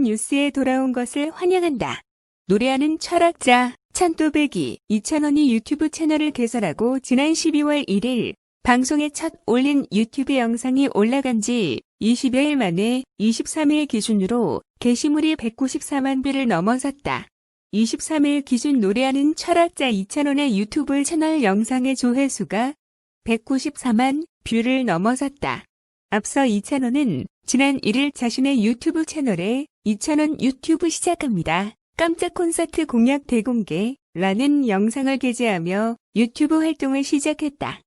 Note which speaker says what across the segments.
Speaker 1: 뉴스에 돌아온 것을 환영한다. 노래하는 철학자 찬또배기 2000원이 유튜브 채널을 개설하고 지난 12월 1일 방송에 첫 올린 유튜브 영상이 올라간 지 20여일 만에 23일 기준으로 게시물이 194만 뷰를 넘어섰다. 23일 기준 노래하는 철학자 2000원의 유튜브 채널 영상의 조회수가 194만 뷰를 넘어섰다. 앞서 2000원은 지난 1일 자신의 유튜브 채널에 2000원 유튜브 시작합니다. 깜짝 콘서트 공약 대공개라는 영상을 게재하며 유튜브 활동을 시작했다.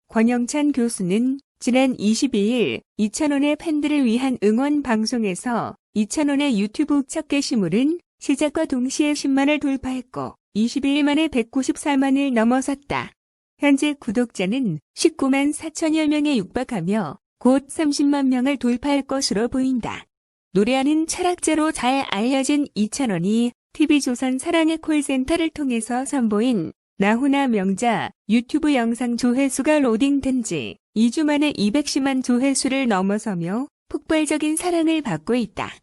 Speaker 1: 권영찬 교수는 지난 22일 2000원의 팬들을 위한 응원 방송에서 2000원의 유튜브 첫 게시물은 시작과 동시에 10만을 돌파했고 22일 만에 194만을 넘어섰다. 현재 구독자는 19만 4천여 명에 육박하며 곧 30만 명을 돌파할 것으로 보인다. 노래하는 철학자로 잘 알려진 2000원이 TV조선 사랑의 콜센터를 통해서 선보인 나훈아 명자 유튜브 영상 조회수가 로딩된 지 2주 만에 210만 조회수를 넘어서며 폭발적인 사랑을 받고 있다.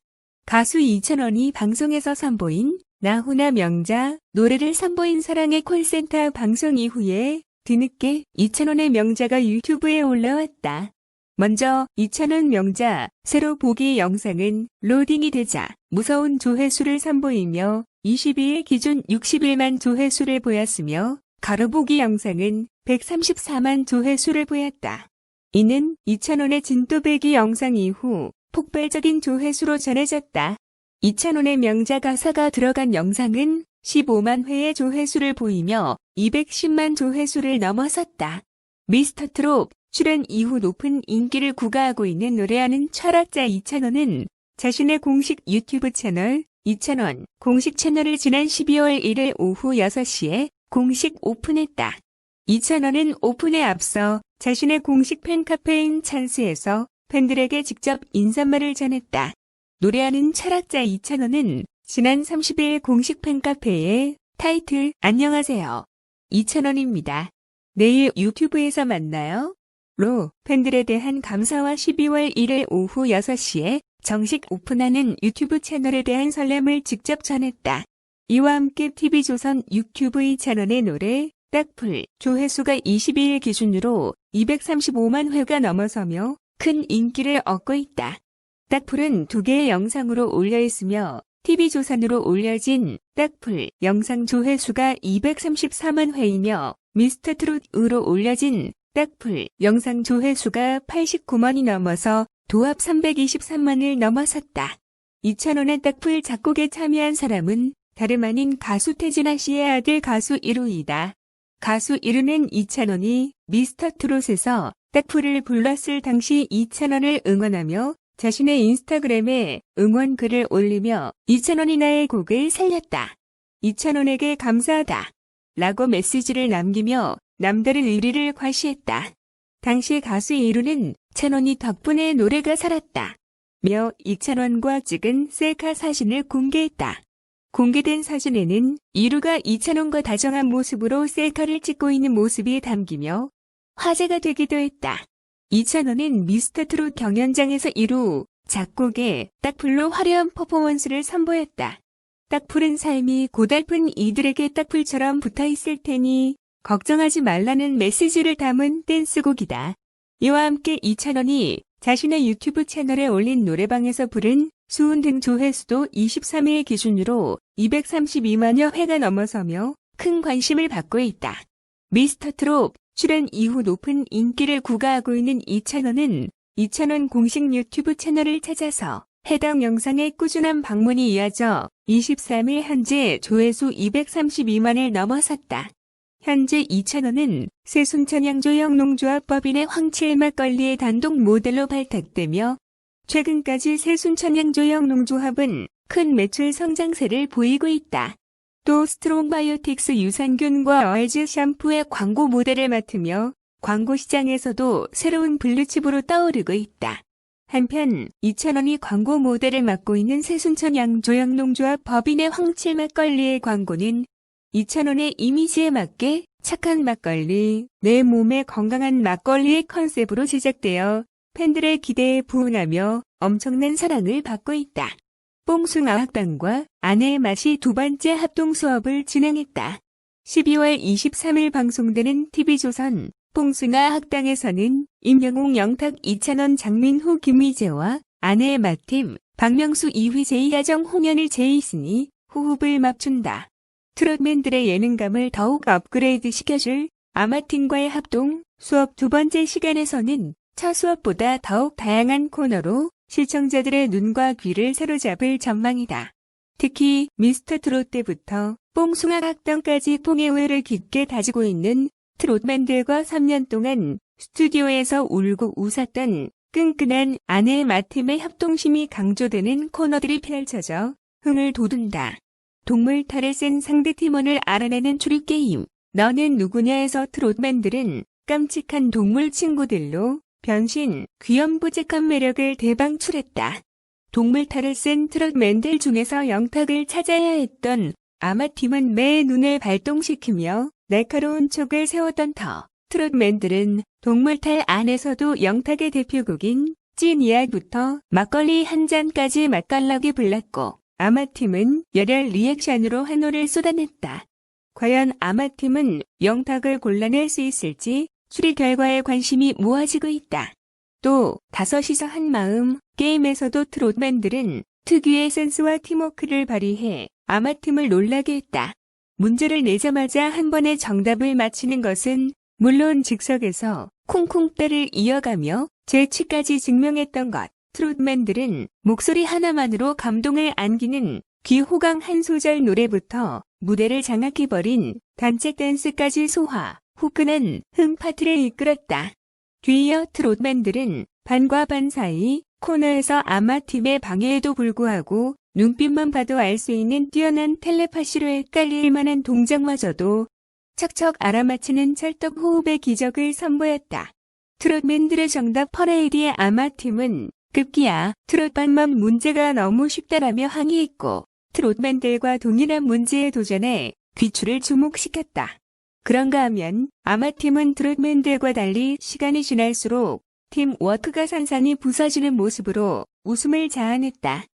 Speaker 1: 가수 2000원이 방송에서 선보인 나훈아 명자 노래를 선보인 사랑의 콜센터 방송 이후에 뒤늦게 2000원의 명자가 유튜브에 올라왔다. 먼저 2000원 명자 새로 보기 영상은 로딩이 되자 무서운 조회수를 선보이며 22일 기준 61만 조회수를 보였으며 가로보기 영상은 134만 조회수를 보였다. 이는 2000원의 진또배기 영상 이후 폭발적인 조회수로 전해졌다. 2000원의 명자 가사가 들어간 영상은 15만 회의 조회수를 보이며 210만 조회수를 넘어섰다. 미스터트롯 출연 이후 높은 인기를 구가하고 있는 노래하는 철학자 2000원은 자신의 공식 유튜브 채널 2000원 공식 채널을 지난 12월 1일 오후 6시에 공식 오픈했다. 2000원은 오픈에 앞서 자신의 공식 팬카페인 찬스에서 팬들에게 직접 인사말을 전했다. 노래하는 철학자 2000원은 지난 30일 공식 팬카페에 타이틀 안녕하세요. 2000원입니다. 내일 유튜브에서 만나요. 로 팬들에 대한 감사와 12월 1일 오후 6시에 정식 오픈하는 유튜브 채널에 대한 설렘을 직접 전했다. 이와 함께 TV조선 유튜브 2,000원의 노래 딱풀 조회수가 22일 기준으로 235만 회가 넘어서며 큰 인기를 얻고 있다. 딱풀은 2개의 영상으로 올려있으며 TV조선으로 올려진 딱풀 영상 조회수가 234만 회이며 미스터트롯으로 올려진 딱풀 영상 조회수가 89만이 넘어서 도합 323만을 넘어섰다. 2000원의 딱풀 작곡에 참여한 사람은 다름 아닌 가수 태진아 씨의 아들 가수 이루이다. 가수 이루는 2000원이 미스터트롯에서 딱풀을 불렀을 당시 2000원을 응원하며 자신의 인스타그램에 응원 글을 올리며 2000원이 나의 곡을 살렸다. 2000원에게 감사하다. 라고 메시지를 남기며 남다른 의리를 과시했다. 당시 가수 이루는 1000원이 덕분에 노래가 살았다. 며 2000원과 찍은 셀카 사진을 공개했다. 공개된 사진에는 이루가 2000원과 다정한 모습으로 셀카를 찍고 있는 모습이 담기며 화제가 되기도 했다. 2000원은 미스터트롯 경연장에서 이루 작곡에 딱풀로 화려한 퍼포먼스를 선보였다. 딱풀은 삶이 고달픈 이들에게 딱풀처럼 붙어있을 테니 걱정하지 말라는 메시지를 담은 댄스곡이다. 이와 함께 2000원이 자신의 유튜브 채널에 올린 노래방에서 부른 수훈 등 조회수도 23일 기준으로 232만여 회가 넘어서며 큰 관심을 받고 있다. 미스터트롯 출연 이후 높은 인기를 구가하고 있는 2000원은 2000원 공식 유튜브 채널을 찾아서 해당 영상에 꾸준한 방문이 이어져 23일 현재 조회수 232만을 넘어섰다. 현재 2000원은 새순천양조영농조합 법인의 황칠 막걸리의 단독 모델로 발탁되며 최근까지 새순천양조영농조합은 큰 매출 성장세를 보이고 있다. 또 스트롱바이오틱스 유산균과 얼즈 샴푸의 광고 모델을 맡으며 광고 시장에서도 새로운 블루칩으로 떠오르고 있다. 한편 2000원이 광고 모델을 맡고 있는 새순천양조영농조합 법인의 황칠 막걸리의 광고는 2000원의 이미지에 맞게 착한 막걸리, 내 몸에 건강한 막걸리의 컨셉으로 제작되어 팬들의 기대에 부응하며 엄청난 사랑을 받고 있다. 뽕숭아학당과 아내의 맛이 두 번째 합동 수업을 진행했다. 12월 23일 방송되는 TV조선 뽕숭아학당에서는 임영웅 영탁 이찬원 장민호 김희재와 아내의 맛팀 박명수 이휘재 이하정 홍현일 제이슨이 호흡을 맞춘다. 트롯맨들의 예능감을 더욱 업그레이드 시켜줄 아마팀과의 합동 수업 두 번째 시간에서는 첫 수업보다 더욱 다양한 코너로 시청자들의 눈과 귀를 사로잡을 전망이다. 특히 미스터 트롯 때부터 뽕숭아학당까지 뽕의 깊게 다지고 있는 트롯맨들과 3년 동안 스튜디오에서 울고 웃었던 끈끈한 아내의 맛팀의 협동심이 강조되는 코너들이 펼쳐져 흥을 돋운다. 동물 탈을 센 상대 팀원을 알아내는 추리게임 너는 누구냐에서 트롯맨들은 깜찍한 동물 친구들로 변신, 귀염뽀짝한 매력을 대방출했다. 동물 탈을 센 트롯맨들 중에서 영탁을 찾아야 했던 아마팀은 매의 눈을 발동시키며 날카로운 촉을 세웠던 터. 트롯맨들은 동물탈 안에서도 영탁의 대표곡인 찐 이야기부터 막걸리 한 잔까지 맛깔나게 불렀고 아마팀은 열혈 리액션으로 환호를 쏟아냈다. 과연 아마팀은 영탁을 골라낼 수 있을지 추리 결과에 관심이 모아지고 있다. 또 다섯이서 한마음 게임에서도 트롯맨들은 특유의 센스와 팀워크를 발휘해 아마팀을 놀라게 했다. 문제를 내자마자 한 번에 정답을 맞히는 것은 물론 즉석에서 콩콩따를 이어가며 재치까지 증명했던 것. 트롯맨들은 목소리 하나만으로 감동을 안기는 귀호강 한 소절 노래부터 무대를 장악해버린 단체 댄스까지 소화, 후끈한 흥파티를 이끌었다. 뒤이어 트롯맨들은 반과 반 사이 코너에서 아마팀의 방해에도 불구하고 눈빛만 봐도 알 수 있는 뛰어난 텔레파시로 헷갈릴 만한 동작마저도 척척 알아맞히는 찰떡 호흡의 기적을 선보였다. 트롯맨들의 정답 퍼레이드의 아마팀은 급기야 트롯반만 문제가 너무 쉽다라며 항의했고 트롯맨들과 동일한 문제에 도전해 귀추를 주목시켰다. 그런가 하면 아마팀은 트롯맨들과 달리 시간이 지날수록 팀워크가 산산이 부서지는 모습으로 웃음을 자아냈다.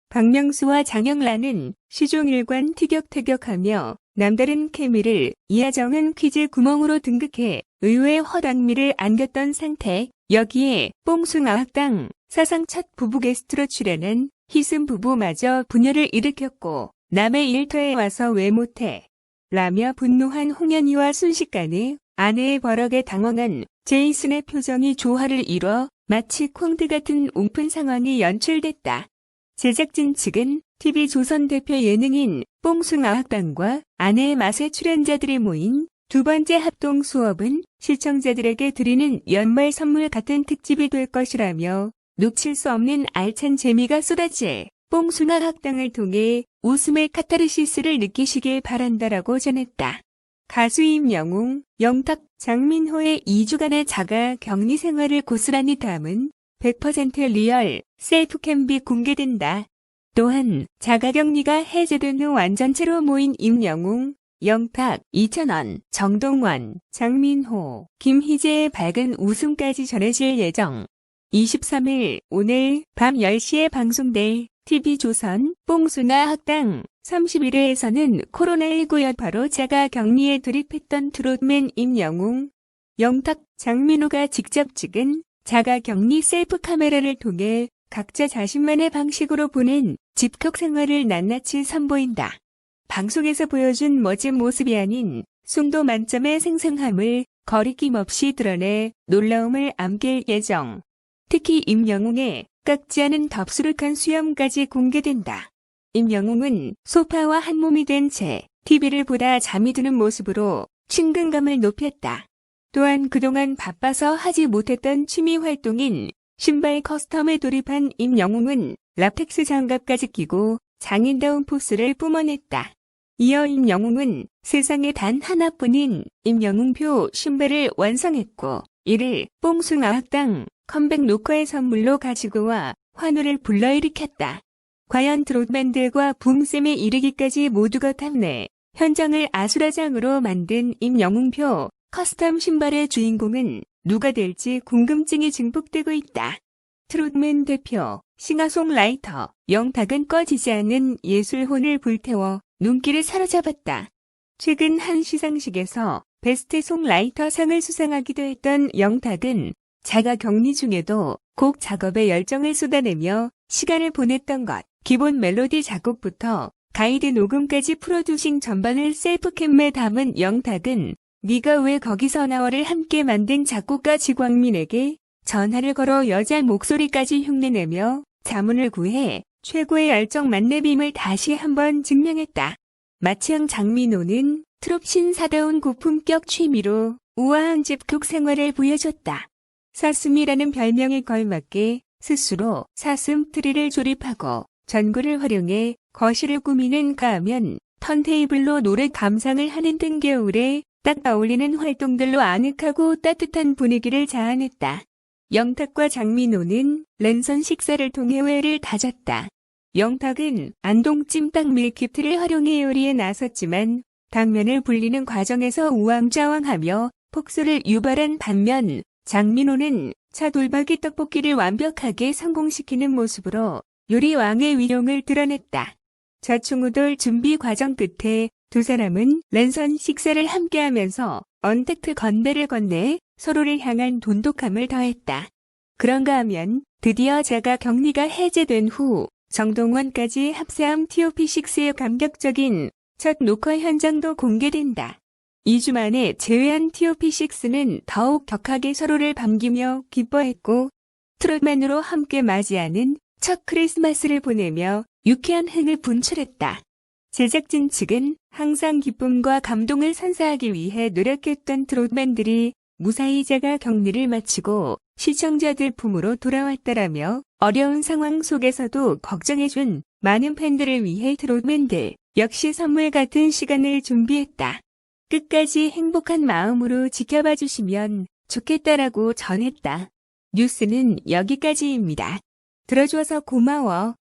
Speaker 1: 박명수와 장영란은 시종일관 티격태격하며 남다른 케미를 이하정은 퀴즈 구멍으로 등극해 의외의 허당미를 안겼던 상태. 여기에 뽕숭아학당 사상 첫 부부 게스트로 출연한 희순 부부마저 분열을 일으켰고 남의 일터에 와서 왜 못해? 라며 분노한 홍현희와 순식간에 아내의 버럭에 당황한 제이슨의 표정이 조화를 이뤄 마치 콩드 같은 웅픈 상황이 연출됐다. 제작진 측은 TV조선 대표 예능인 뽕숭아학당과 아내의 맛의 출연자들이 모인 두 번째 합동 수업은 시청자들에게 드리는 연말 선물 같은 특집이 될 것이라며 놓칠 수 없는 알찬 재미가 쏟아질 뽕숭아학당을 통해 웃음의 카타르시스를 느끼시길 바란다라고 전했다. 가수 임영웅, 영탁, 장민호의 2주간의 자가 격리 생활을 고스란히 담은 100% 리얼 셀프캠비 공개된다. 또한 자가격리가 해제된 후 완전체로 모인 임영웅, 영탁, 이찬원, 정동원, 장민호, 김희재의 밝은 웃음까지 전해질 예정. 23일 오늘 밤 10시에 방송될 TV조선 뽕숭아학당 31회에서는 코로나19 여파로 자가격리에 돌입했던 트롯맨 임영웅, 영탁, 장민호가 직접 찍은 자가격리 셀프 카메라를 통해 각자 자신만의 방식으로 보낸 집콕 생활을 낱낱이 선보인다. 방송에서 보여준 멋진 모습이 아닌 숨도 만점의 생생함을 거리낌 없이 드러내 놀라움을 안길 예정. 특히 임영웅의 깎지 않은 덥수룩한 수염까지 공개된다. 임영웅은 소파와 한몸이 된 채 TV를 보다 잠이 드는 모습으로 친근감을 높였다. 또한 그동안 바빠서 하지 못했던 취미 활동인 신발 커스텀에 돌입한 임영웅은 라텍스 장갑까지 끼고 장인다운 포스를 뿜어냈다. 이어 임영웅은 세상에 단 하나뿐인 임영웅표 신발을 완성했고 이를 뽕숭아학당 컴백 녹화의 선물로 가지고 와 환호를 불러일으켰다. 과연 트롯맨들과 붐쌤에 이르기까지 모두가 탐내 현장을 아수라장으로 만든 임영웅표 커스텀 신발의 주인공은 누가 될지 궁금증이 증폭되고 있다. 트롯맨 대표, 싱어송라이터, 영탁은 꺼지지 않는 예술혼을 불태워 눈길을 사로잡았다. 최근 한 시상식에서 베스트 송라이터 상을 수상하기도 했던 영탁은 자가 격리 중에도 곡 작업에 열정을 쏟아내며 시간을 보냈던 것, 기본 멜로디 작곡부터 가이드 녹음까지 프로듀싱 전반을 셀프캠에 담은 영탁은 네가 왜 거기서 나와를 함께 만든 작곡가 지광민에게 전화를 걸어 여자 목소리까지 흉내내며 자문을 구해 최고의 열정 만렙임을 다시 한번 증명했다. 마치앙 장민호는 트롯 신사다운 고품격 취미로 우아한 집콕 생활을 보여줬다. 사슴이라는 별명에 걸맞게 스스로 사슴 트리를 조립하고 전구를 활용해 거실을 꾸미는 가면, 턴테이블로 노래 감상을 하는 등 겨울에 딱 어울리는 활동들로 아늑하고 따뜻한 분위기를 자아냈다. 영탁과 장민호는 랜선 식사를 통해 회를 다졌다. 영탁은 안동 찜닭 밀키트를 활용해 요리에 나섰지만 당면을 불리는 과정에서 우왕좌왕하며 폭소를 유발한 반면 장민호는 차돌박이 떡볶이를 완벽하게 성공시키는 모습으로 요리 왕의 위용을 드러냈다. 좌충우돌 준비 과정 끝에 두 사람은 랜선 식사를 함께하면서 언택트 건배를 건네 서로를 향한 돈독함을 더했다. 그런가 하면 드디어 자가 격리가 해제된 후 정동원까지 합세한 TOP6의 감격적인 첫 녹화 현장도 공개된다. 2주 만에 재회한 TOP6는 더욱 격하게 서로를 반기며 기뻐했고 트롯만으로 함께 맞이하는 첫 크리스마스를 보내며 유쾌한 흥을 분출했다. 제작진 측은 항상 기쁨과 감동을 선사하기 위해 노력했던 트롯맨들이 무사히 자가 격리를 마치고 시청자들 품으로 돌아왔다라며 어려운 상황 속에서도 걱정해준 많은 팬들을 위해 트롯맨들 역시 선물 같은 시간을 준비했다. 끝까지 행복한 마음으로 지켜봐 주시면 좋겠다라고 전했다. 뉴스는 여기까지입니다. 들어줘서 고마워.